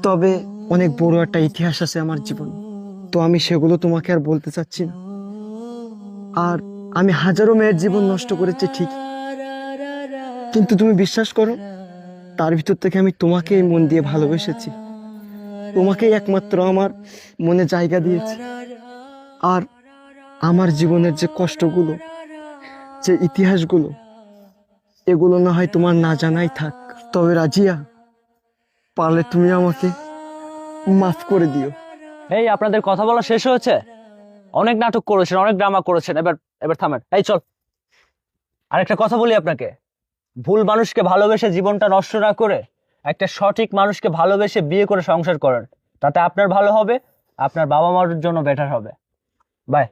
তবে অনেক বড় একটা ইতিহাস আছে আমার জীবনে, তো আমি সেগুলো তোমাকে আর বলতে চাচ্ছি না। আর আমি হাজারো মেয়ের জীবন নষ্ট করেছি ঠিক, কিন্তু তুমি বিশ্বাস করো, তার ভিতর থেকে আমি তোমাকেই মন দিয়ে ভালোবেসেছি, তোমাকেই একমাত্র আমার মনে জায়গা দিয়েছি। আর আমার জীবনের যে কষ্টগুলো, যে ইতিহাসগুলো, এগুলো না হয় তোমার না জানাই থাক, তবে রাজিয়া, পারলে তুমি আমাকে মাফ করে দিও। এই আপনাদের কথা বলা শেষ হয়েছে? অনেক নাটক করেছেন, অনেক ড্রামা করেছেন, এবার এবার থামেন। এই চল, আরেকটা কথা বলি আপনাকে। ভুল মানুষকে ভালোবেসে জীবনটা নষ্ট না করে একটা সঠিক মানুষকে ভালোবেসে বিয়ে করে সংসার করেন, তাতে আপনার ভালো হবে, আপনার বাবা মার জন্য বেটার হবে। বাই।